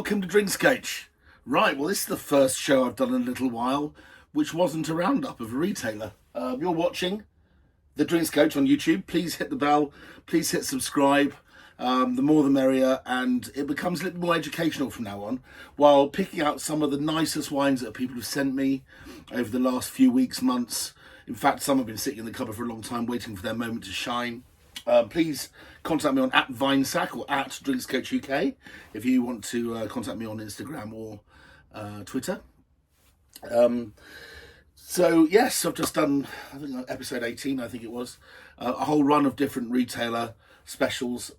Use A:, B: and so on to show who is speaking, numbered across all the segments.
A: welcome to Drinks Coach. Right, well, this is the first show I've done in a little while, which wasn't a roundup of a retailer. You're watching the Drinks Coach on YouTube. Please hit the bell. Please hit subscribe. The more the merrier, and it becomes a little more educational from now on, while picking out some of the nicest wines that people have sent me over the last few weeks, months. In fact, some have been sitting in the cupboard for a long time, waiting for their moment to shine. Please contact me on @Vinesack or @DrinksCoachUK if you want to contact me on Instagram or Twitter. So yes, I've just done, I think episode 18, I think it was, a whole run of different retailer specials,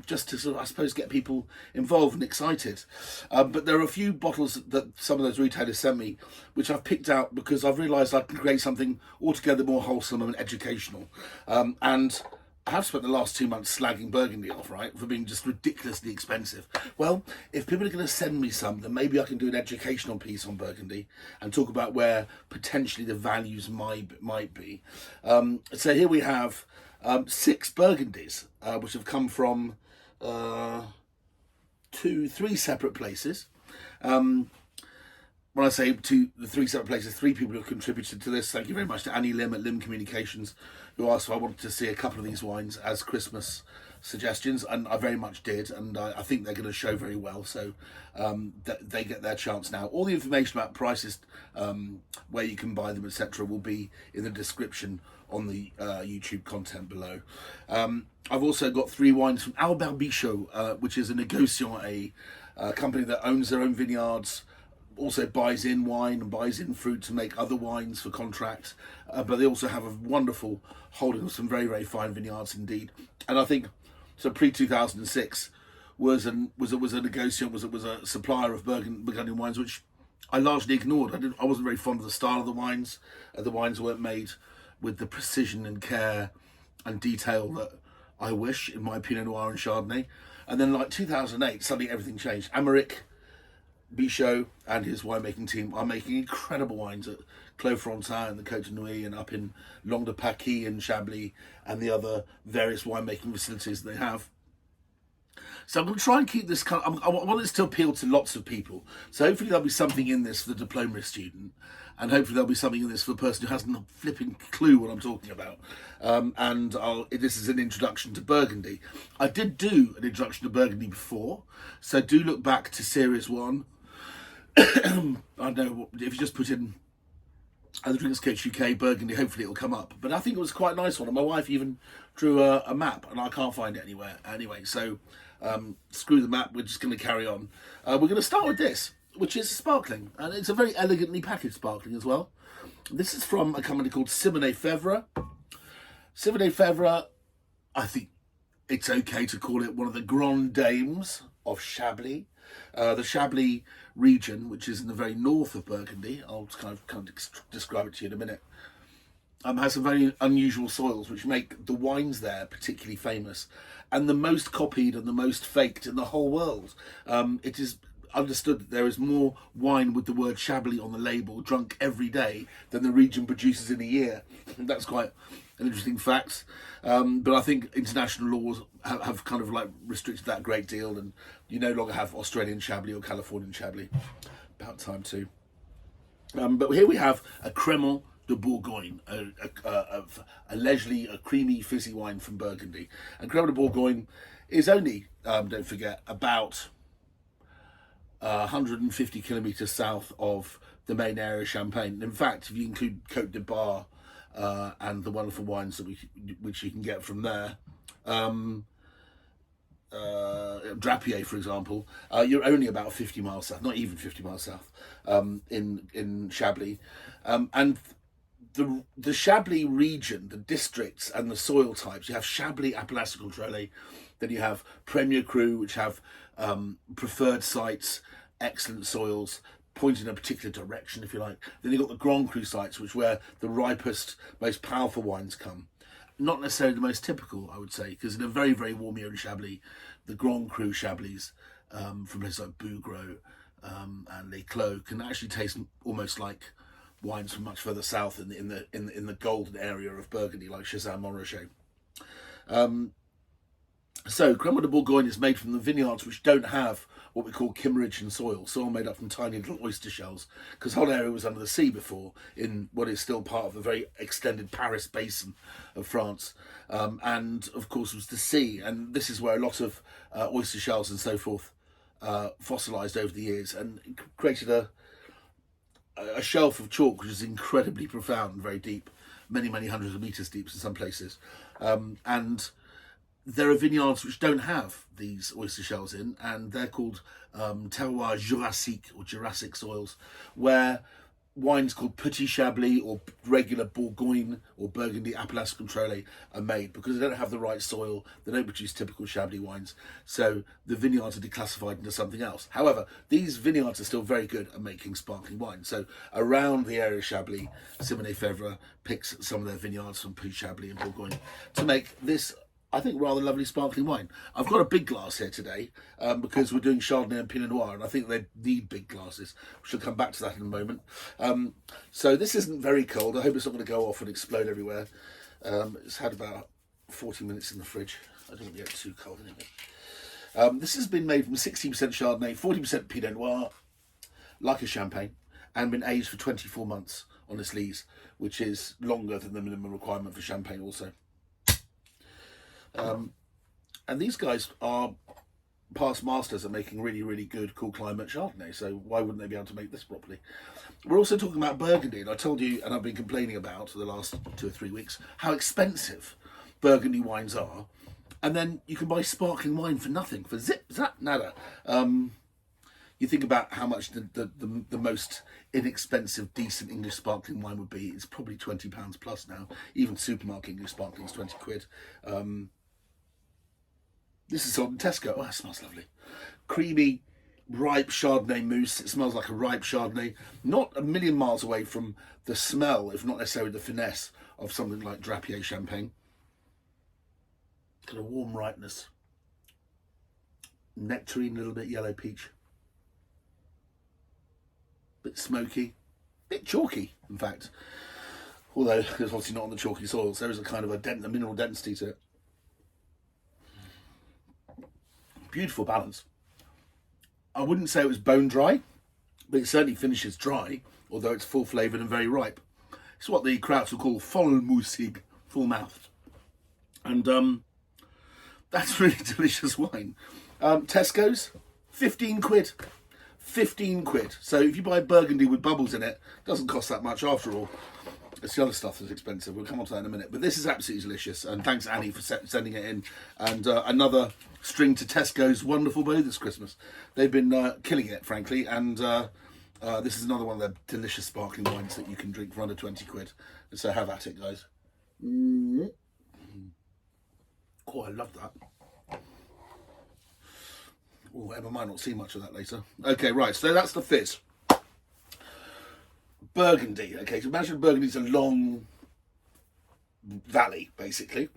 A: just to sort of, I suppose, get people involved and excited. But there are a few bottles that some of those retailers sent me, which I've picked out because I've realised I can create something altogether more wholesome and educational. And I have spent the last 2 months slagging Burgundy off, right, for being just ridiculously expensive. Well, if people are going to send me some, then maybe I can do an educational piece on Burgundy and talk about where potentially the values might be. So here we have 6 Burgundies, which have come from 3 separate places. When I say the 3 separate places, 3 people who have contributed to this. Thank you very much to Annie Lim at Lim Communications, who asked if I wanted to see a couple of these wines as Christmas suggestions, and I very much did, and I think they're going to show very well, so they get their chance now. All the information about prices, where you can buy them, etc., will be in the description on the YouTube content below. I've also got 3 wines from Albert Bichot, which is a négociant, a company that owns their own vineyards, also buys in wine and buys in fruit to make other wines for contract, but they also have a wonderful holding of some very, very fine vineyards indeed. And I think so. Pre-2006 was a négociant, was a supplier of Burgundian wines, which I largely ignored. I wasn't very fond of the style of the wines. The wines weren't made with the precision and care and detail that I wish in my Pinot Noir and Chardonnay. And then, like 2008, suddenly everything changed. Americ, Bichot and his winemaking team are making incredible wines at Clos Frontin and the Côte de Nuits and up in Long de Paquis and Chablis and the other various winemaking facilities they have. So I'm going to try and keep this I want this to appeal to lots of people. So hopefully there'll be something in this for the diploma student, and hopefully there'll be something in this for the person who hasn't a flipping clue what I'm talking about. This is an introduction to Burgundy. I did do an introduction to Burgundy before, so do look back to Series 1. I know if you just put in the Drinks Coach UK Burgundy, hopefully it'll come up. But I think it was quite a nice one, and my wife even drew a map, and I can't find it anywhere. Anyway, so screw the map. We're just going to carry on. We're going to start with this, which is sparkling, and it's a very elegantly packaged sparkling as well. This is from a company called Simonnet-Fevre. Simonnet-Fevre, I think it's okay to call it one of the grand dames of Chablis. The Chablis region, which is in the very north of Burgundy, I'll kind of describe it to you in a minute, has some very unusual soils which make the wines there particularly famous, and the most copied and the most faked in the whole world. It is understood that there is more wine with the word Chablis on the label drunk every day than the region produces in a year. That's quite an interesting fact. But I think international laws have kind of like restricted that a great deal, and you no longer have Australian Chablis or Californian Chablis. About time too. But here we have a Cremant de Bourgogne, allegedly a creamy, fizzy wine from Burgundy. And Cremant de Bourgogne is only, don't forget, about 150 kilometres south of the main area of Champagne. In fact, if you include Côte de Bar and the wonderful wines which you can get from there, Drapier, for example, you're only about 50 miles south, not even 50 miles south, in Chablis. And the Chablis region, the districts and the soil types, you have Chablis Appalachian Contrôlé, then you have Premier Cru, which have preferred sites, excellent soils, point in a particular direction, if you like. Then you've got the Grand Cru sites, which where the ripest, most powerful wines come. Not necessarily the most typical, I would say, because in a very, very warm year in Chablis, the Grand Cru Chablis from places like Bourgogne and Les Clos can actually taste almost like wines from much further south in the golden area of Burgundy, like Chazan Montrachet. So, Cremant de Bourgogne is made from the vineyards which don't have what we call Kimmeridgian soil made up from tiny little oyster shells, because the whole area was under the sea before, in what is still part of the very extended Paris basin of France, and of course was the sea, and this is where a lot of oyster shells and so forth fossilised over the years, and created a shelf of chalk which is incredibly profound and very deep, many hundreds of metres deep in some places, and there are vineyards which don't have these oyster shells in, and they're called terroir jurassique or Jurassic soils, where wines called Petit Chablis or regular Bourgogne or Burgundy Appellation Contrôlée are made, because they don't have the right soil. They don't produce typical Chablis wines, so the vineyards are declassified into something else. However, these vineyards are still very good at making sparkling wine. So around the area of Chablis, Simonnet-Fevre picks some of their vineyards from Petit Chablis and Bourgogne to make this, I think, rather lovely sparkling wine. I've got a big glass here today because we're doing Chardonnay and Pinot Noir, and I think they need big glasses. We shall come back to that in a moment. So this isn't very cold. I hope it's not going to go off and explode everywhere. It's had about 40 minutes in the fridge. I don't want to get too cold anyway. This has been made from 60% Chardonnay, 40% Pinot Noir, like a champagne, and been aged for 24 months on this lees, which is longer than the minimum requirement for champagne also. And these guys are past masters at making really good cool climate Chardonnay, so why wouldn't they be able to make this properly? We're also talking about Burgundy, and I told you, and I've been complaining about for the last 2 or 3 weeks, how expensive Burgundy wines are, and then you can buy sparkling wine for nothing, for zip, zap, nada. You think about how much the most inexpensive, decent English sparkling wine would be. It's probably £20 plus now. Even supermarket English sparkling is 20 quid. This is sold in Tesco. Oh, that smells lovely. Creamy, ripe Chardonnay mousse. It smells like a ripe Chardonnay. Not a million miles away from the smell, if not necessarily the finesse, of something like Drapier champagne. Got a warm ripeness. Nectarine, a little bit yellow peach. Bit smoky. Bit chalky, in fact. Although it's obviously not on the chalky soils. There is a kind of a mineral density to it. Beautiful balance. I wouldn't say it was bone dry, but it certainly finishes dry, although it's full flavoured and very ripe. It's what the Krauts will call vollmusig, full mouthed. And that's really delicious wine. Tesco's, 15 quid. 15 quid. So if you buy Burgundy with bubbles in it, it doesn't cost that much after all. It's the other stuff that's expensive. We'll come on to that in a minute. But this is absolutely delicious. And thanks, Annie, for sending it in. And another string to Tesco's wonderful bow this Christmas. They've been killing it, frankly. And this is another one of their delicious sparkling wines that you can drink for under 20 quid. So have at it, guys. Oh, I love that. Oh, Emma might not see much of that later. Okay, right. So that's the fizz. Burgundy. Okay, so imagine Burgundy's a long valley, basically.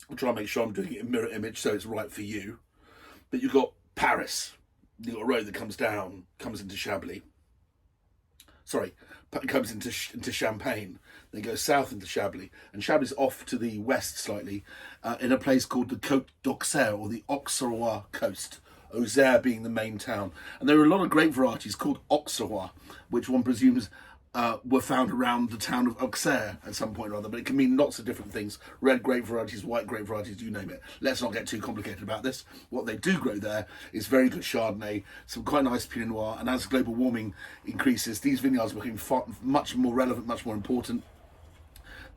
A: I'll try and make sure I'm doing it in mirror image so it's right for you. But you've got Paris. You've got a road that comes down, comes into Chablis. Sorry, comes into Champagne. Then goes south into Chablis. And Chablis is off to the west slightly in a place called the Côte d'Auxerre, or the Auxerrois coast. Auxerre being the main town. And there are a lot of grape varieties called Auxerrois, which one presumes were found around the town of Auxerre at some point or other, but it can mean lots of different things. Red grape varieties, white grape varieties, you name it. Let's not get too complicated about this. What they do grow there is very good Chardonnay, some quite nice Pinot Noir, and as global warming increases, these vineyards become much more relevant, much more important.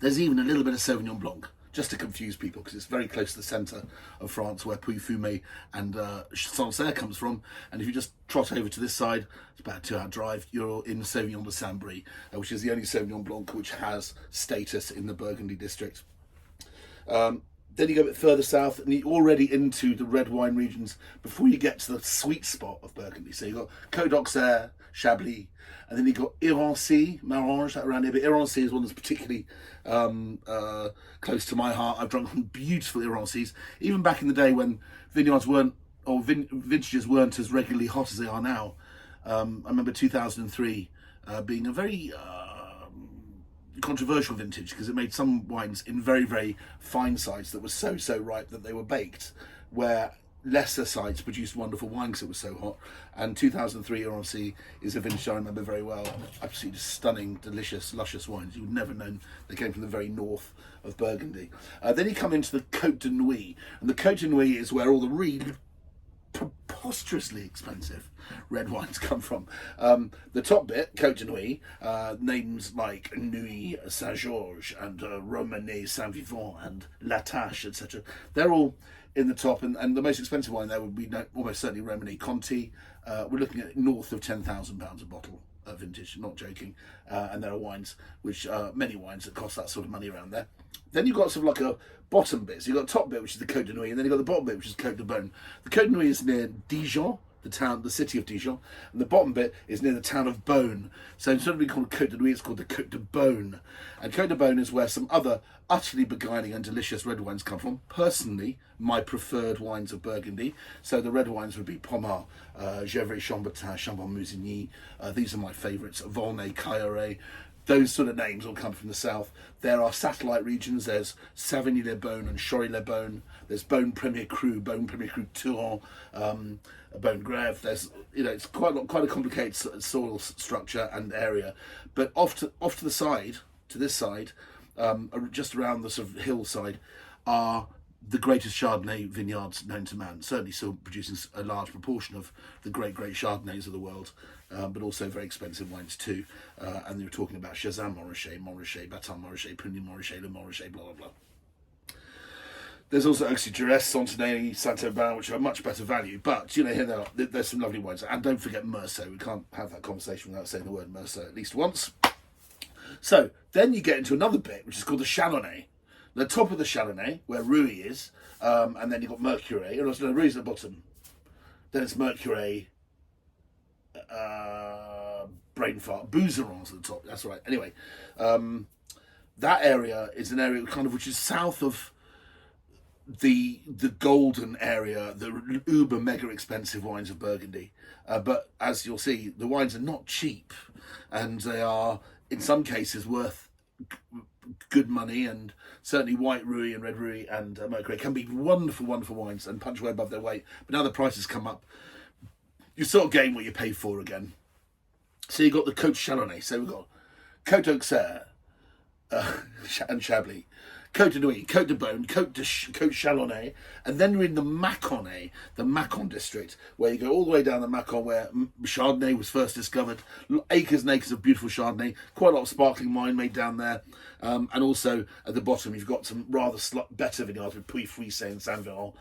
A: There's even a little bit of Sauvignon Blanc, just to confuse people, because it's very close to the centre of France, where Puy-Fumé and Sancerre comes from. And if you just trot over to this side, it's about a 2-hour drive, you're in Sauvignon de Saint-Brie, which is the only Sauvignon Blanc which has status in the Burgundy district. Then you go a bit further south, and you're already into the red wine regions before you get to the sweet spot of Burgundy. So you've got Côte d'Auxerre, Chablis, and then you've got Irancy, Marange, around here. But Irancy is one that's particularly close to my heart. I've drunk some beautiful Irancies, even back in the day when vineyards weren't, or vintages weren't as regularly hot as they are now. I remember 2003 being a very controversial vintage, because it made some wines in very fine size that were so ripe that they were baked where lesser sites produced wonderful wine because it was so hot. And 2003 Irancy is a vintage I remember very well. Absolutely stunning, delicious, luscious wines. You would never known they came from the very north of Burgundy. Then you come into the Côte de Nuits, and the Côte de Nuits is where all the really preposterously expensive red wines come from. The top bit, Côte de Nuits, names like Nuits Saint-Georges and Romanée Saint-Vivant and La Tâche, etc. They're all in the top, and the most expensive wine there would be almost certainly Romanée Conti. We're looking at north of £10,000 a bottle vintage, not joking. And there are wines, many wines that cost that sort of money around there. Then you've got sort of like a bottom bit. So you've got the top bit, which is the Côte de Nuits, and then you've got the bottom bit, which is Côte de Beaune. The Côte de Nuits is near Dijon, the city of Dijon, and the bottom bit is near the town of Beaune. So instead of being called Côte de Nuits, it's called the Côte de Beaune. And Côte de Beaune is where some other utterly beguiling and delicious red wines come from. Personally, my preferred wines of Burgundy. So the red wines would be Pommard, Gevrey, Chambertin, Chambon-Musigny. These are my favourites. Volnay, Cailleret. Those sort of names all come from the south. There are satellite regions. There's Savigny-les-Beaunes and Chory-les-Beaunes. There's Beaune Premier Cru, Beaune Premier Cru Turon, Beaune Grève. There's, it's quite a complicated soil structure and area. But off to the side, to this side, just around the sort of hillside, are the greatest Chardonnay vineyards known to man. Certainly still producing a large proportion of the great Chardonnays of the world, but also very expensive wines too. And you're talking about Chazan Montrachet, Baton Montrachet, Prunier Montrachet, Le Montrachet, blah, blah, blah. There's also Auxerre, Santenay, Saint-Aubin, which are much better value. But, here they are. There's some lovely wines. And don't forget Merceau. We can't have that conversation without saying the word Merceau at least once. So, then you get into another bit, which is called the Chalonnais. The top of the Chalonnais, where Rouy is, and then you've got Mercurey. And also, Roux's at the bottom. Then it's Mercurey, brain fart, Bouzeron's at the top. That's right. Anyway, that area is an area kind of which is south of the golden area, the uber mega expensive wines of Burgundy. But as you'll see, the wines are not cheap, and they are in some cases worth good money, and certainly white Rouy and red Rouy and Mercurey can be wonderful, wonderful wines and punch way above their weight. But now the prices come up, you sort of gain what you pay for again. So you've got the Côte Chalonnais. So we've got Côte d'Auxerre and Chablis, Côte de Nuits, Côte de Beaune, Côte Chalonnais, and then you're in the Macon district, where you go all the way down the Macon, where Chardonnay was first discovered. Acres and acres of beautiful Chardonnay, quite a lot of sparkling wine made down there, and also at the bottom you've got some rather better vineyards with Puy Frise and Saint-Véran,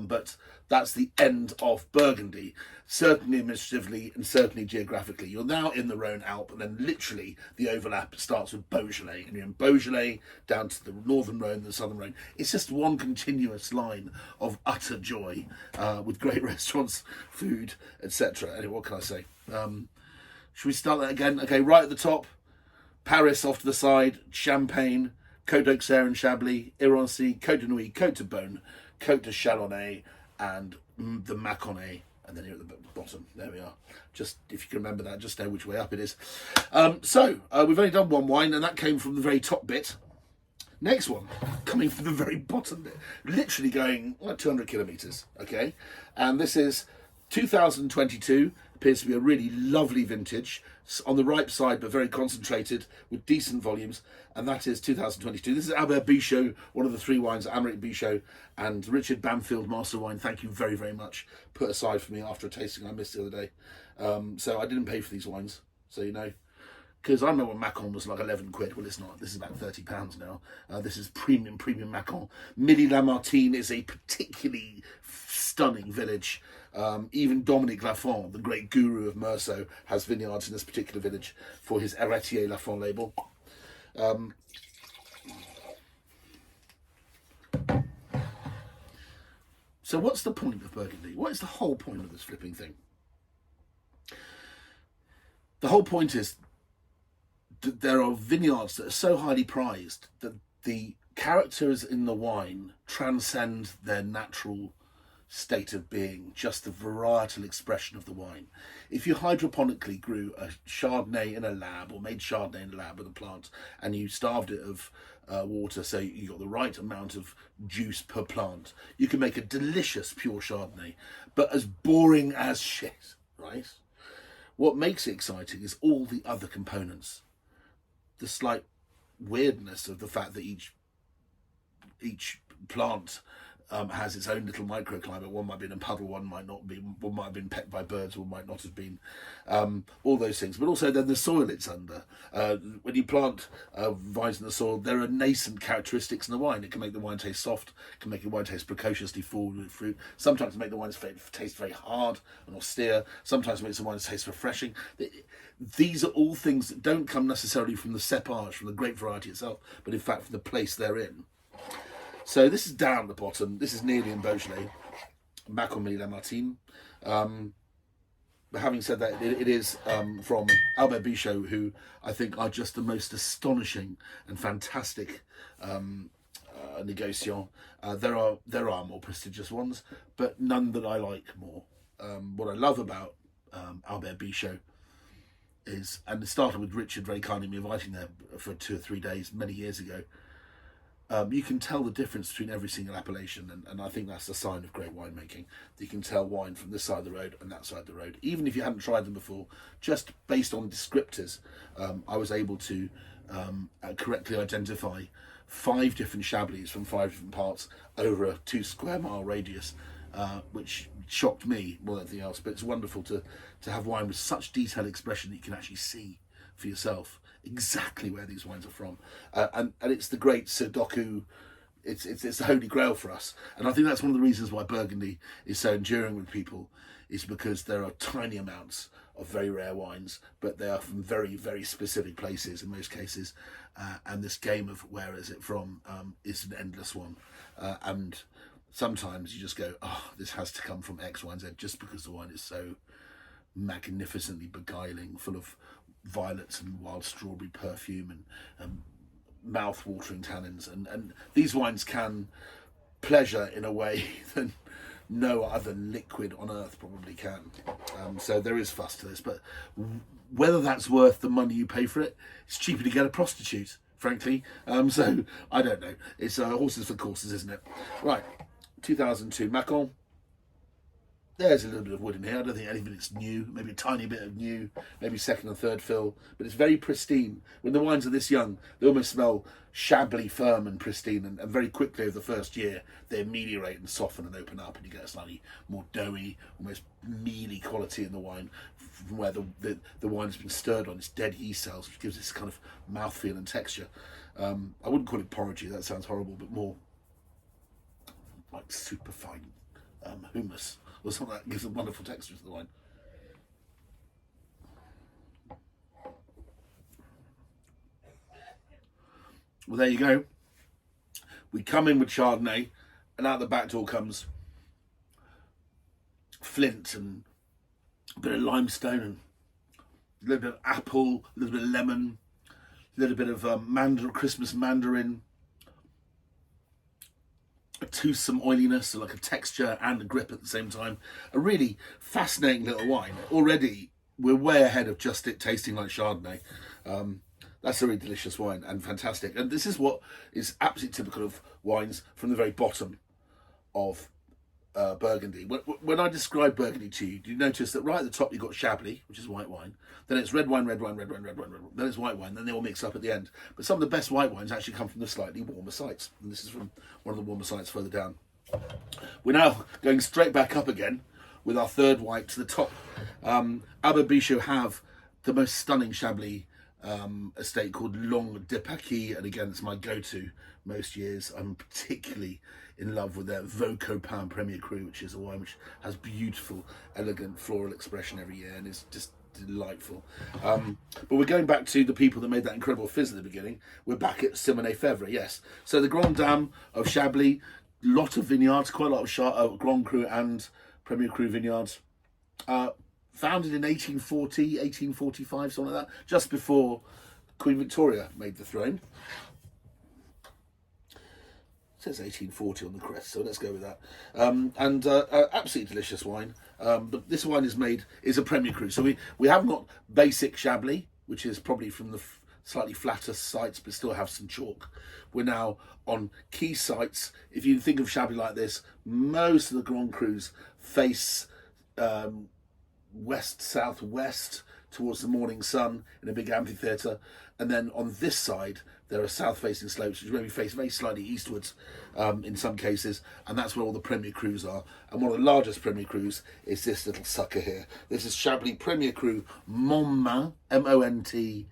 A: but that's the end of Burgundy, certainly administratively and certainly geographically. You're now in the Rhone Alp, and then literally the overlap starts with Beaujolais, and you're in Beaujolais down to the northern Rhone, the southern Rhone. It's just one continuous line of utter joy, with great restaurants, food, etc. Anyway, what can I say? Should we start that again? Okay, right at the top, Paris off to the side, Champagne, Côte d'Auxerre and Chablis, Irancy, Côte de Nuits, Côte de Beaune, Côte de Chalonnais, and the Maconnais, and then here at the bottom, there we are. Just, if you can remember that, just know which way up it is. So, we've only done one wine, and that came from the very top bit. Next one, coming from the very bottom bit, literally going 200 kilometres, okay? And this is 2022, appears to be a really lovely vintage, on the ripe side, but very concentrated, with decent volumes, and that is 2022. This is Albert Bichot, one of the three wines, Améric Bichot, and Richard Bamfield, Master Wine. Thank you very, very much. Put aside for me after a tasting I missed the other day. So I didn't pay for these wines, so you know. Because I remember when Macon was like 11 quid. Well, it's not. This is about £30 now. This is premium Macon. Milly-Lamartine is a particularly stunning village. Even Dominique Lafont, the great guru of Merceau, has vineyards in this particular village for his Héritier Lafont label. So what's the point of Burgundy? What is the whole point of this flipping thing? The whole point is that there are vineyards that are so highly prized that the characters in the wine transcend their natural state of being, just the varietal expression of the wine. If you hydroponically grew a Chardonnay in a lab, or made Chardonnay in a lab with a plant, and you starved it of water, so you got the right amount of juice per plant, you can make a delicious pure Chardonnay, but as boring as shit, right? What makes it exciting is all the other components. The slight weirdness of the fact that each plant has its own little microclimate. One might be in a puddle, one might not be, one might have been pecked by birds, one might not have been. All those things. But also then the soil it's under. When you plant vines in the soil, there are nascent characteristics in the wine. It can make the wine taste soft, it can make the wine taste precociously forward with fruit. Sometimes it make the wine taste very hard and austere. Sometimes it makes the wine taste refreshing. These are all things that don't come necessarily from the cepage, from the grape variety itself, but in fact from the place they're in. So this is down the bottom. This is nearly in Beaujolais, Macon, Milly-Lamartine. But having said that, it is from Albert Bichot, who I think are just the most astonishing and fantastic negociant. There are more prestigious ones, but none that I like more. What I love about Albert Bichot is, and it started with Richard very kindly me inviting there for 2 or 3 days many years ago. You can tell the difference between every single appellation, and I think that's a sign of great winemaking. You can tell wine from this side of the road and that side of the road. Even if you hadn't tried them before, just based on descriptors, I was able to correctly identify 5 different Chablis from 5 different parts over a 2 square mile radius, which shocked me more than anything else. But it's wonderful to have wine with such detailed expression that you can actually see for yourself exactly where these wines are from, and it's the great Sudoku. It's the holy grail for us, and I think that's one of the reasons why Burgundy is so enduring with people, is because there are tiny amounts of very rare wines, but they are from very, very specific places in most cases, and this game of where is it from is an endless one, and sometimes you just go, oh, this has to come from X, Y, and Z, just because the wine is so magnificently beguiling, full of violets and wild strawberry perfume and mouth-watering tannins, and these wines can pleasure in a way that no other liquid on earth probably can. So there is fuss to this, but whether that's worth the money you pay for it, it's cheaper to get a prostitute, frankly. So I don't know. It's horses for courses, isn't it? Right, 2002 Macon. There's a little bit of wood in here. I don't think anything is new. Maybe a tiny bit of new, maybe second or third fill, but it's very pristine. When the wines are this young, they almost smell Chablis firm and pristine, and very quickly over the first year, they ameliorate and soften and open up, and you get a slightly more doughy, almost mealy quality in the wine, from where the wine's been stirred on its dead yeast cells, which gives this kind of mouthfeel and texture. I wouldn't call it porridgey, that sounds horrible, but more like super fine hummus, or something that gives a wonderful texture to the wine. Well, there you go. We come in with Chardonnay, and out the back door comes flint and a bit of limestone and a little bit of apple, a little bit of lemon, a little bit of Christmas mandarin, a toothsome oiliness, so like a texture and a grip at the same time. A really fascinating little wine. Already, we're way ahead of just it tasting like Chardonnay. That's a really delicious wine and fantastic. And this is what is absolutely typical of wines from the very bottom of Burgundy. When I describe Burgundy to you, do you notice that right at the top you've got Chablis, which is white wine, then it's red wine, then it's white wine, then they all mix up at the end. But some of the best white wines actually come from the slightly warmer sites, and this is from one of the warmer sites further down. We're now going straight back up again with our third white to the top. Albert Bichot have the most stunning Chablis estate called Long de Paquis, and again it's my go-to most years. I'm particularly in love with their Vaucoupin Premier Cru, which is a wine which has beautiful, elegant floral expression every year and is just delightful. But we're going back to the people that made that incredible fizz at the beginning. We're back at Simonnet-Fevre, yes. So the Grand Dame of Chablis, lot of vineyards, quite a lot of Grand Cru and Premier Cru vineyards. Founded in 1840, 1845, something like that, just before Queen Victoria made the throne. says 1840 on the crest, so let's go with that. Absolutely delicious wine. But this wine is a Premier Cru. So we haven't got basic Chablis, which is probably from the slightly flatter sites, but still have some chalk. We're now on key sites. If you think of Chablis like this, most of the Grand Crus face west southwest towards the morning sun in a big amphitheatre, and then on this side there are south-facing slopes which maybe face very slightly eastwards in some cases, and that's where all the Premier Crus are. And one of the largest Premier Crus is this little sucker here. This is Chablis Premier Cru Montmains, Montmains,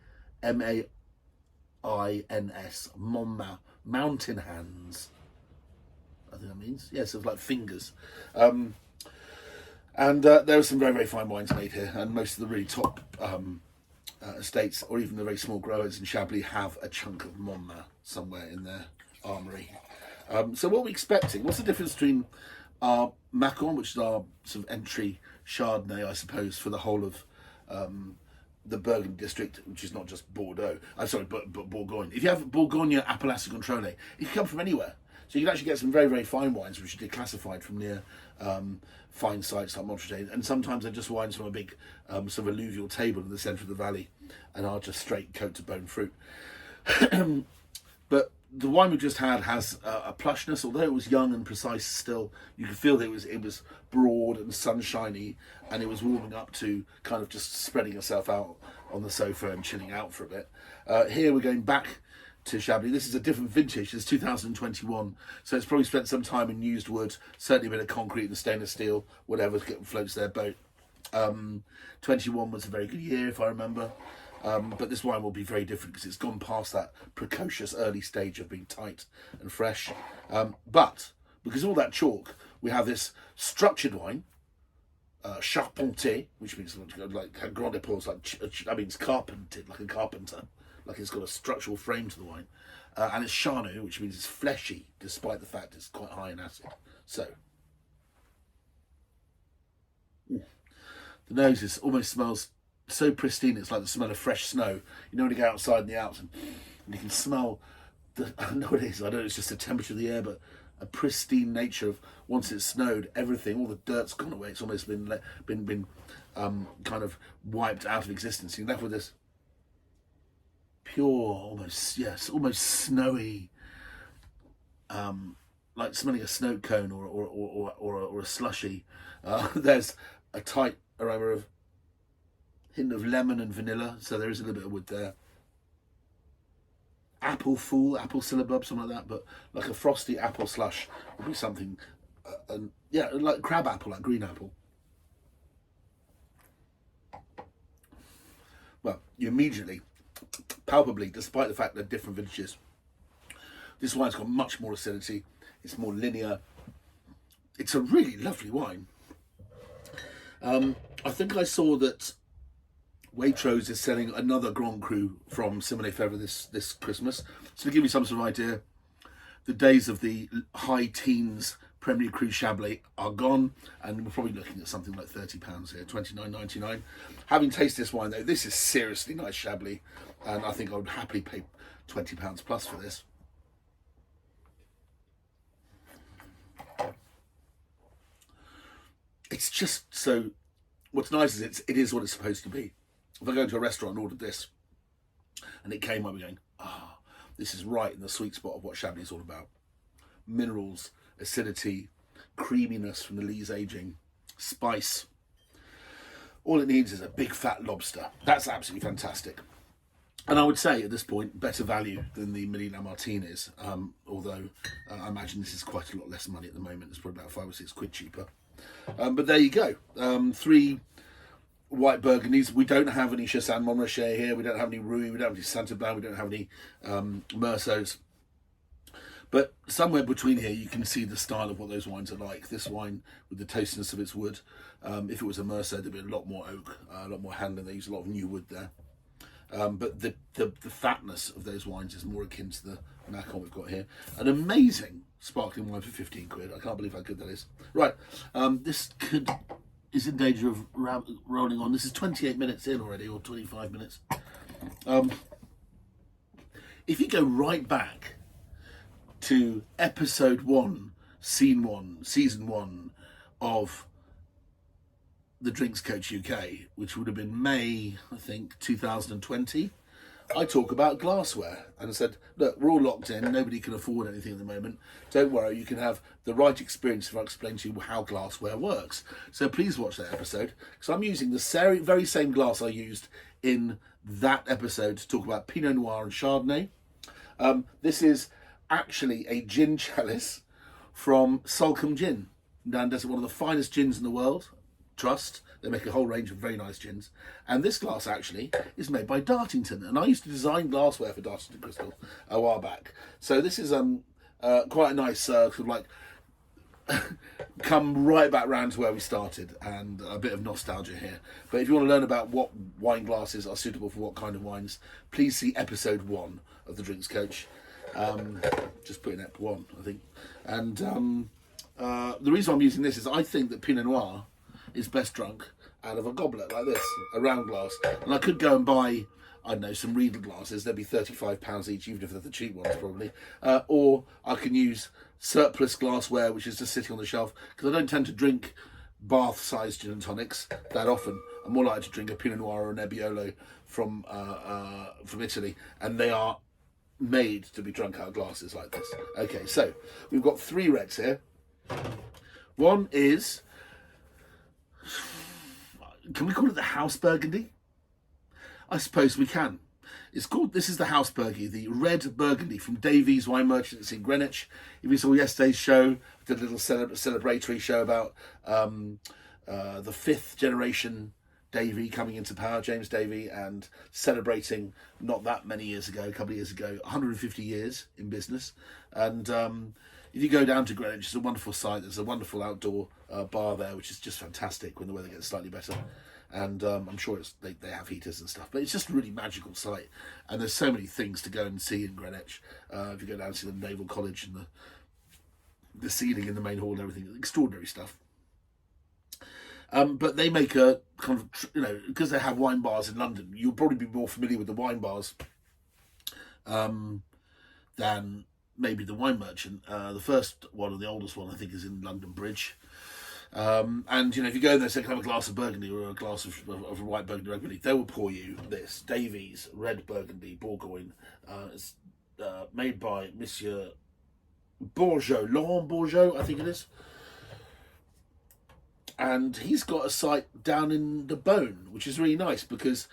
A: Montmains, mountain hands. I think that means, yes, it's like fingers. There are some very, very fine wines made here, and most of the really top estates, or even the very small growers in Chablis, have a chunk of Montmains somewhere in their armoury. So what are we expecting? What's the difference between our Macon, which is our sort of entry Chardonnay, I suppose, for the whole of the Burgundy district, which is not just Bordeaux. I'm sorry, but Bourgogne. If you have Bourgogne Appellation Contrôlée, it can come from anywhere. So you can actually get some very, very fine wines, which are declassified from near fine sites like Montmains, and sometimes they're just wines from a big sort of alluvial table in the centre of the valley, and are just straight coat-to-bone fruit. But the wine we just had has a plushness, although it was young and precise still. You could feel that it was broad and sunshiny, and it was warming up to kind of just spreading itself out on the sofa and chilling out for a bit. Here we're going back to Chablis. This is a different vintage. It's 2021, so it's probably spent some time in used wood, certainly a bit of concrete and stainless steel, whatever floats their boat. 21 was a very good year, if I remember. But this wine will be very different because it's gone past that precocious early stage of being tight and fresh. But because of all that chalk, we have this structured wine, charpenté, which means like grand épaules, that means carpented, like a carpenter, like it's got a structural frame to the wine. And it's charnu, which means it's fleshy, despite the fact it's quite high in acid. So, the nose almost smells so pristine, it's like the smell of fresh snow. You know when you go outside in the Alps and you can smell I know what it is, I don't know, it's just the temperature of the air, but a pristine nature of once it's snowed, everything, all the dirt's gone away. It's almost been kind of wiped out of existence. You're left with this pure, almost snowy, like smelling a snow cone or a slushy. There's a tight aroma of hint of lemon and vanilla, so there is a little bit of wood there. Apple syllabub, something like that, but like a frosty apple slush would be something, like crab apple, like green apple. Well, you immediately, palpably, despite the fact they're different vintages, this wine's got much more acidity, it's more linear, it's a really lovely wine. I think I saw that Waitrose is selling another Grand Cru from Simonnet-Fevre this Christmas. So to give you some sort of idea, the days of the high teens Premier Cru Chablis are gone, and we're probably looking at something like £30 here, $29.99. Having tasted this wine though, this is seriously nice Chablis, and I think I would happily pay £20 plus for this. It's just so, what's nice is it is what it's supposed to be. If I go to a restaurant and ordered this, and it came, I'd be going, this is right in the sweet spot of what Chablis is all about. Minerals, acidity, creaminess from the lees aging, spice. All it needs is a big fat lobster. That's absolutely fantastic. And I would say at this point, better value than the Milly-Lamartine is, although I imagine this is quite a lot less money at the moment. It's probably about £5 or £6 cheaper. But there you go. 3 white Burgundies. We don't have any Chassagne Montrachet here. We don't have any Rouy. We don't have any Saint-Aubin. We don't have any Merceaus. But somewhere between here, you can see the style of what those wines are like. This wine with the tastiness of its wood. If it was a Merceau, there'd be a lot more oak, a lot more handling. They use a lot of new wood there. But the fatness of those wines is more akin to the Macon we've got here. An amazing sparkling wine for £15. I can't believe how good that is. Right, this is in danger of rolling on. This is 28 minutes in already, or 25 minutes. If you go right back to episode 1, scene 1, season 1 of the Drinks Coach UK, which would have been May, I think, 2020. I talk about glassware and I said, look, we're all locked in, nobody can afford anything at the moment. Don't worry, you can have the right experience if I explain to you how glassware works. So please watch that episode, because I'm using the very same glass I used in that episode to talk about Pinot Noir and Chardonnay. This is actually a gin chalice from Salcombe Gin. And that's one of the finest gins in the world. Trust. They make a whole range of very nice gins. And this glass actually is made by Dartington. And I used to design glassware for Dartington Crystal a while back. So this is quite a nice sort of like come right back round to where we started, and a bit of nostalgia here. But if you want to learn about what wine glasses are suitable for what kind of wines, please see episode 1 of the Drinks Coach. Just put in Ep 1, I think. And the reason I'm using this is I think that Pinot Noir is best drunk out of a goblet like this, a round glass. And I could go and buy, I don't know, some Riedel glasses. They'd be £35 each, even if they're the cheap ones probably. Or I can use surplus glassware, which is just sitting on the shelf, because I don't tend to drink bath-sized gin and tonics that often. I'm more likely to drink a Pinot Noir or a Nebbiolo from Italy, and they are made to be drunk out of glasses like this. Okay, so we've got 3 reds here. One is, can we call it the House Burgundy? I suppose we can. This is the House Burgundy, the red Burgundy from Davy's Wine Merchants in Greenwich. If you saw yesterday's show, I did a little celebratory show about the 5th generation Davy coming into power, James Davy, and celebrating not that many years ago, a couple of years ago, 150 years in business. And if you go down to Greenwich, it's a wonderful site. There's a wonderful outdoor bar there, which is just fantastic when the weather gets slightly better. And I'm sure they have heaters and stuff, but it's just a really magical site. And there's so many things to go and see in Greenwich. If you go down to the Naval College and the ceiling in the main hall and everything, extraordinary stuff. But they make a kind of, because they have wine bars in London, you'll probably be more familiar with the wine bars than maybe the Wine Merchant. The first one, or the oldest one, I think, is in London Bridge. And if you go in there and say, can I have a glass of Burgundy or a glass of white Burgundy red Burgundy, they will pour you this Davy's red Burgundy Bourgogne. It's made by Monsieur Laurent Bourgeot, I think it is. And he's got a site down in the Beaune, which is really nice, because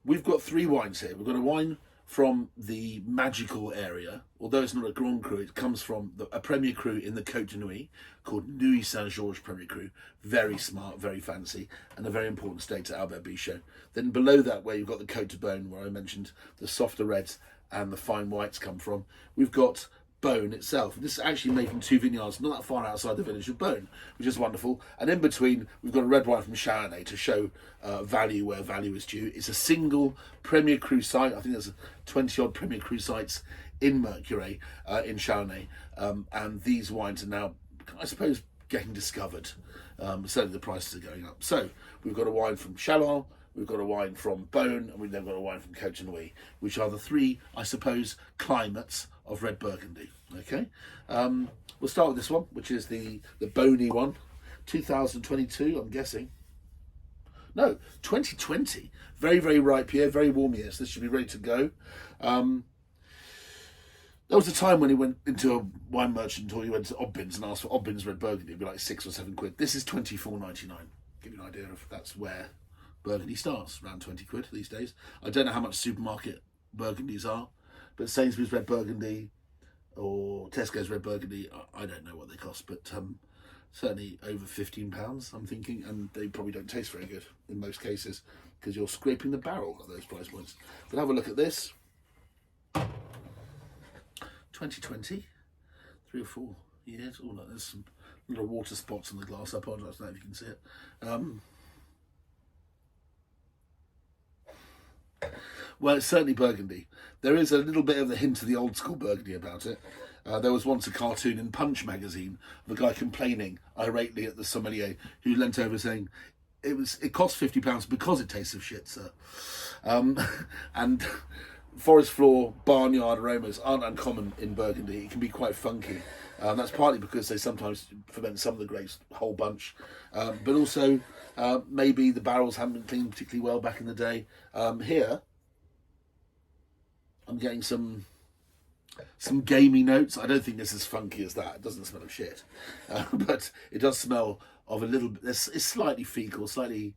A: we've got 3 wines here. We've got a wine from the magical area, although it's not a Grand Cru. It comes from a Premier Cru in the Côte de Nuits called Nuits Saint-Georges Premier Cru. Very smart, very fancy, and a very important stake to Albert Bichot. Then below that, where you've got the Côte de Beaune, where I mentioned the softer reds and the fine whites come from, we've got Beaune itself. This is actually made from 2 vineyards not that far outside the village of Beaune, which is wonderful. And in between, we've got a red wine from Chardonnay to show value where value is due. It's a single Premier Cru site. I think there's 20 odd Premier Cru sites in Mercurey, in Chardonnay. And these wines are now, I suppose, getting discovered. Certainly the prices are going up. So we've got a wine from Chalon, we've got a wine from Beaune, and we've then got a wine from Côte de Nuits, which are the 3, I suppose, climates of red Burgundy. Okay, we'll start with this one, which is the Boney one, 2022, I'm guessing. No, 2020. Very, very ripe year, very warm year, so this should be ready to go. There was a time when he went into a wine merchant, or he went to Obbins and asked for Obbins red Burgundy. It'd be like £6 or £7. This is £24.99. Give you an idea of that's where Burgundy starts, around £20 these days. I don't know how much supermarket Burgundies are, but Sainsbury's red Burgundy or Tesco's red Burgundy, I don't know what they cost, but certainly over £15, I'm thinking, and they probably don't taste very good in most cases, because you're scraping the barrel at those price points. But have a look at this. 2020, 3 or 4 years. Oh, look, there's some little water spots on the glass. I apologise for that if you can see it. Well, it's certainly Burgundy. There is a little bit of the hint of the old school Burgundy about it. There was once a cartoon in Punch magazine of a guy complaining irately at the sommelier, who leant over saying, it cost £50 because it tastes of shit, sir. And forest floor, barnyard aromas aren't uncommon in Burgundy. It can be quite funky. That's partly because they sometimes ferment some of the grapes, a whole bunch, but also maybe the barrels haven't been cleaned particularly well back in the day. Here, I'm getting some gamey notes. I don't think it's as funky as that. It doesn't smell of shit, but it does smell of a little bit. It's slightly fecal, slightly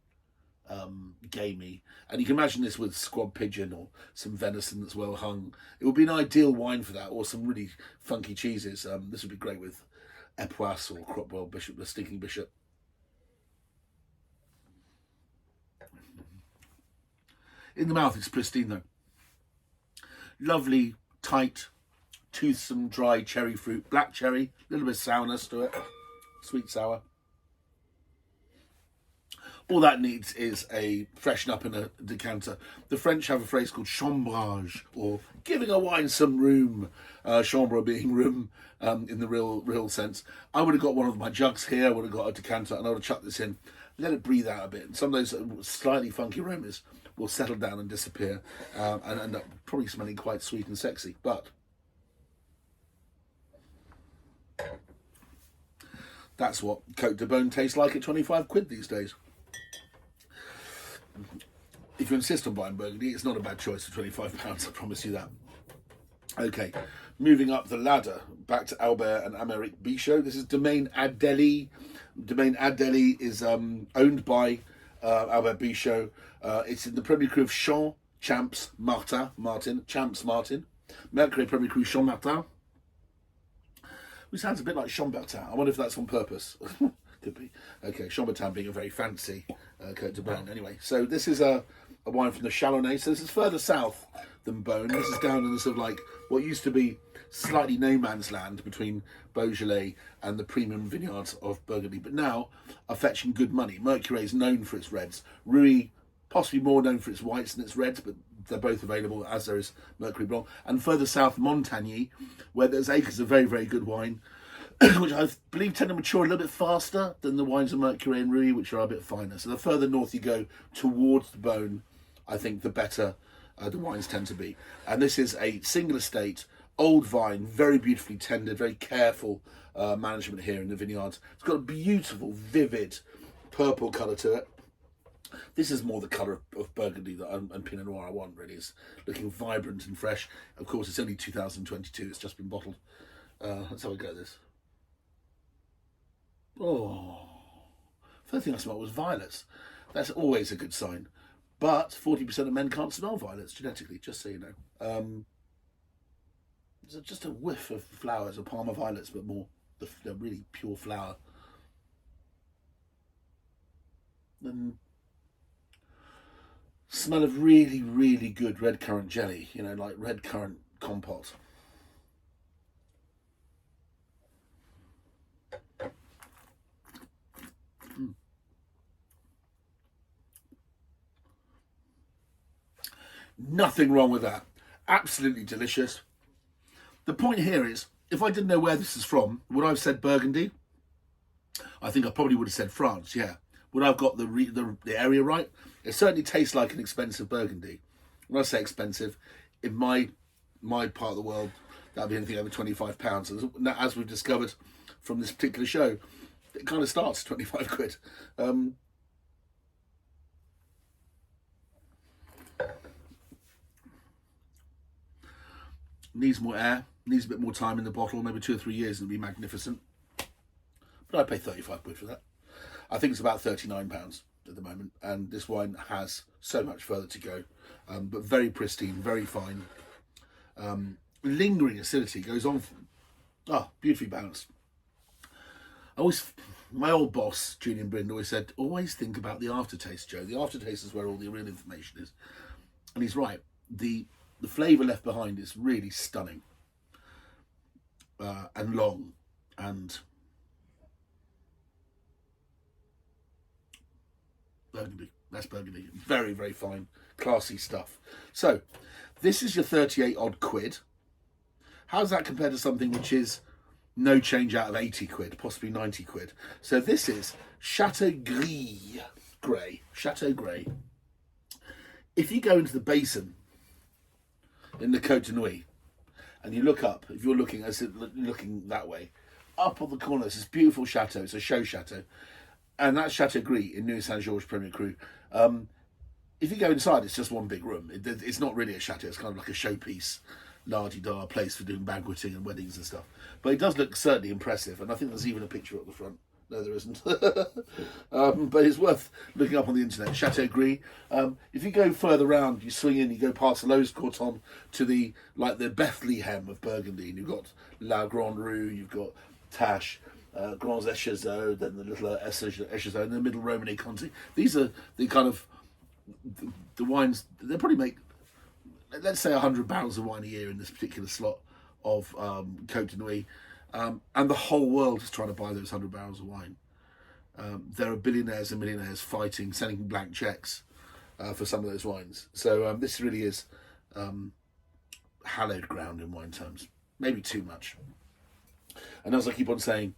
A: gamey, and you can imagine this with squab pigeon or some venison that's well hung. It would be an ideal wine for that, or some really funky cheeses. This would be great with Epoisse or Cropwell Bishop, the Stinking Bishop. In the mouth, it's pristine though. Lovely, tight, toothsome, dry cherry fruit, black cherry, a little bit of sourness to it, sweet sour. All that needs is a freshen up in a decanter. The French have a phrase called chambrage, or giving a wine some room. Chambre being room in the real sense. I would have got one of my jugs here, I would have got a decanter, and I would have chucked this in. Let it breathe out a bit. And some of those slightly funky aromas will settle down and disappear, and end up probably smelling quite sweet and sexy. But that's what Cote de Beaune tastes like at 25 quid these days. If you insist on buying Burgundy, it's not a bad choice for £25, I promise you that. Okay, moving up the ladder, back to Albert and Amérique Bichot. This is Domaine Adélie. Domaine Adélie is owned by Albert Bichot. It's in the Premier Cru of Champs Martin. Mercurey Premier Cru Champs Martin. Which sounds a bit like Chambertin. I wonder if that's on purpose. Could be. Okay, Chambertin being a very fancy Cote de Beaune. Anyway, so this is a wine from the Chalonnais. So this is further south than Beaune. This is down in the sort of like what used to be slightly no man's land between Beaujolais and the premium vineyards of Burgundy, but now are fetching good money. Mercurey is known for its reds. Rouy, possibly more known for its whites than its reds, but they're both available, as there is Mercurey Blanc. And further south, Montagny, where there's acres of very, very good wine, which I believe tend to mature a little bit faster than the wines of Mercurey and Rouy, which are a bit finer. So the further north you go towards the Beaune, I think the better the wines tend to be. And this is a single estate, old vine, very beautifully tended, very careful management here in the vineyards. It's got a beautiful, vivid purple colour to it. This is more the colour of Burgundy that and Pinot Noir I want, really. It's looking vibrant and fresh. Of course, it's only 2022. It's just been bottled. Let's have a go at this. Oh, first thing I smelled was violets. That's always a good sign. But 40% of men can't smell violets genetically, just so you know. There's just a whiff of flowers, of Parma violets, but more the really pure flower. And smell of really, really good red currant jelly, you know, like red currant compote. Nothing wrong with that. Absolutely delicious. The point here is, if I didn't know where this is from, would I have said Burgundy? I think I probably would have said France, yeah. Would I have got the area right? It certainly tastes like an expensive Burgundy. When I say expensive, in my part of the world, that would be anything over £25. As we've discovered from this particular show, it kind of starts at 25 quid. Needs more air, needs a bit more time in the bottle, maybe 2 or 3 years and it'll be magnificent. But I'd pay 35 quid for that. I think it's about £39 at the moment, and this wine has so much further to go, but very pristine, very fine. Lingering acidity goes on. Beautifully balanced. My old boss, Julian Brind, always said, always think about the aftertaste, Joe. The aftertaste is where all the real information is. And he's right. The flavour left behind is really stunning and long, and Burgundy. That's Burgundy. Very, very fine, classy stuff. So this is your 38 odd quid. How's that compared to something which is no change out of 80 quid, possibly 90 quid? So this is Chateau Gris. Chateau Gris. If you go into the basin in the Côte de Nuits, and you look up, if you're looking looking that way, up on the corner, there's this beautiful chateau. It's a show chateau, and that's Chateau Gris in Nuits Saint-Georges Premier Cru. If you go inside, it's just one big room. It's not really a chateau. It's kind of like a showpiece, la-di-da place for doing banqueting and weddings and stuff. But it does look certainly impressive, and I think there's even a picture at the front. No, there isn't. But it's worth looking up on the internet. Chateau Gris. If you go further round, you swing in, you go past the Loews Corton to the Bethlehem of Burgundy, and you've got La Grande Rue, you've got Tache, Grands Echezeaux, then the little Echezeaux, and the middle Romanée Conti. These are the kind of the wines. They probably make, let's say, 100 barrels of wine a year in this particular slot of Côte de Nuits. And the whole world is trying to buy those 100 barrels of wine. There are billionaires and millionaires fighting, sending blank checks for some of those wines. So this really is hallowed ground in wine terms. Maybe too much. And as I keep on saying,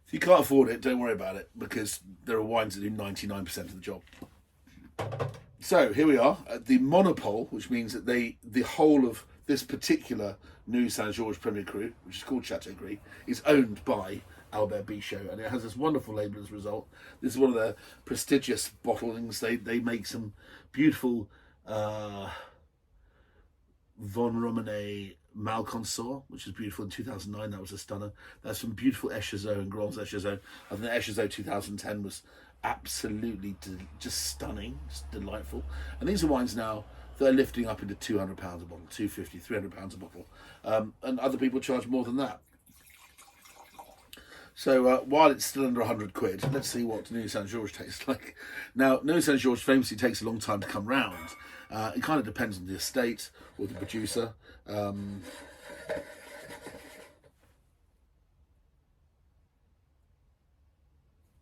A: if you can't afford it, don't worry about it, because there are wines that do 99% of the job. So here we are at the Monopole, which means that the whole of this particular Nuits Saint-Georges Premier Cru, which is called Chateau Gris, is owned by Albert Bichot, and it has this wonderful label as a result. This is one of their prestigious bottlings. They make some beautiful Von Romanée Malconsort, which is beautiful in 2009. That was a stunner. There's some beautiful Echezeaux and Grands Echezeaux. I think the Echezeaux 2010 was absolutely just stunning, just delightful. And these are wines now they're lifting up into £200 a bottle, £250, £300 a bottle, and other people charge more than that. So while it's still under £100, let's see what Nuits Saint-Georges tastes like. Now, Nuits Saint-Georges famously takes a long time to come round. It kind of depends on the estate or the producer.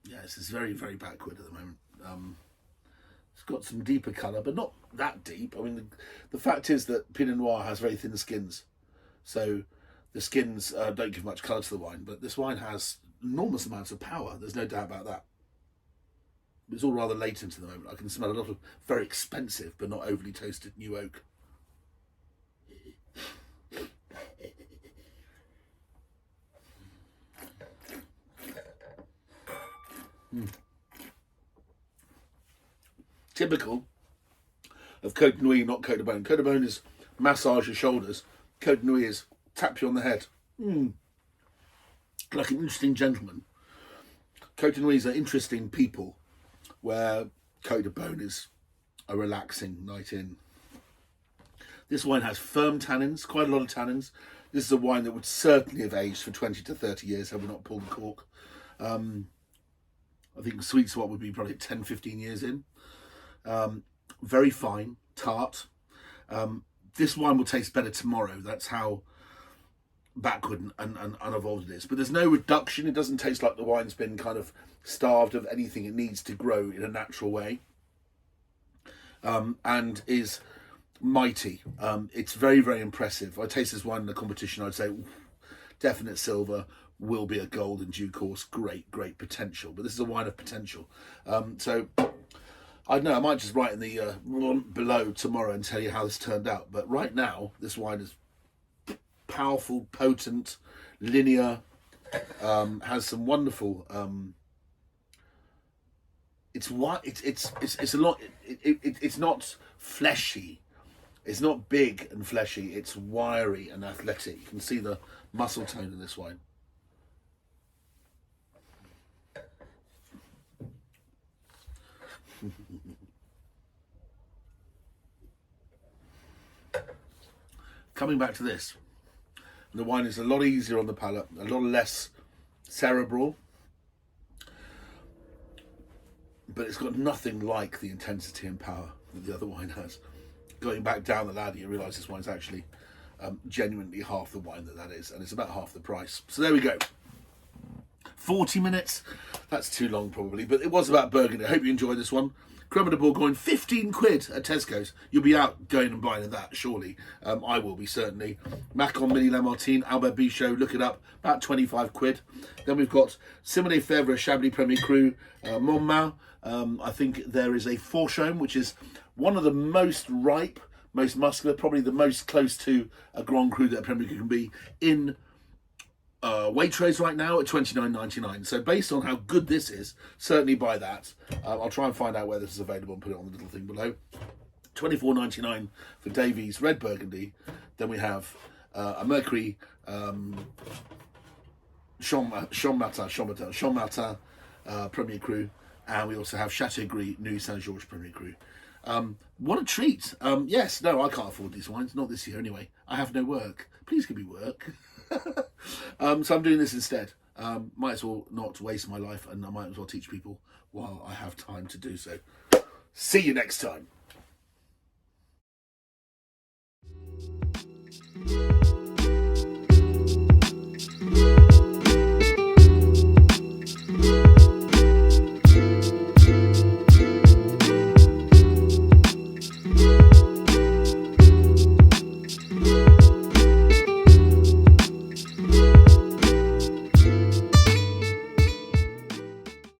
A: Yeah, this is very, very backward at the moment. It's got some deeper colour, but not that deep. I mean, the fact is that Pinot Noir has very thin skins. So the skins don't give much colour to the wine, but this wine has enormous amounts of power. There's no doubt about that. It's all rather latent at the moment. I can smell a lot of very expensive, but not overly toasted new oak. Typical of Côte de Nuits, not Côte de Beaune. Côte de Beaune is massage your shoulders. Côte de Nuits is tap you on the head. Like an interesting gentleman. Côte de Nuits are interesting people, where Côte de Beaune is a relaxing night in. This wine has firm tannins, quite a lot of tannins. This is a wine that would certainly have aged for 20 to 30 years had we not pulled the cork. I think sweet spot would be probably 10, 15 years in. Very fine, tart. This wine will taste better tomorrow. That's how backward and unevolved it is. But there's no reduction. It doesn't taste like the wine's been kind of starved of anything. It needs to grow in a natural way. And is mighty. It's very, very impressive. If I taste this wine in a competition, I'd say definite silver, will be a gold in due course. Great, great potential. But this is a wine of potential. So I don't know, I might just write in the below tomorrow and tell you how this turned out. But right now, this wine is powerful, potent, linear, has some wonderful. It's what it's a lot. It's not fleshy. It's not big and fleshy. It's wiry and athletic. You can see the muscle tone in this wine. Coming back to this, the wine is a lot easier on the palate, a lot less cerebral, but it's got nothing like the intensity and power that the other wine has. Going back down the ladder, you realise this wine's actually genuinely half the wine that is, and it's about half the price. So there we go. 40 minutes, that's too long probably, but it was about Burgundy. I hope you enjoyed this one. Cremant de Bourgogne, 15 quid at Tesco's. You'll be out going and buying that, surely. I will be, certainly. Macon, Milly-Lamartine, Albert Bichot, look it up, about 25 quid. Then we've got Simonnet-Fevre, Chablis Premier Cru, Montmains. I think there is a Fourchaume, which is one of the most ripe, most muscular, probably the most close to a Grand Cru that a Premier Cru can be in Waitrose right now at $29.99. So based on how good this is, certainly buy that. I'll try and find out where this is available and put it on the little thing below. $24.99 for Davy's Red Burgundy. Then we have a Mercurey Champs Martin Premier Cru, and we also have Chateau Gris Nuits Saint-Georges Premier Cru. What a treat. Yes, no, I can't afford these wines, not this year anyway. I have no work. Please give me work. So I'm doing this instead. Might as well not waste my life, and I might as well teach people while I have time to do so. See you next time.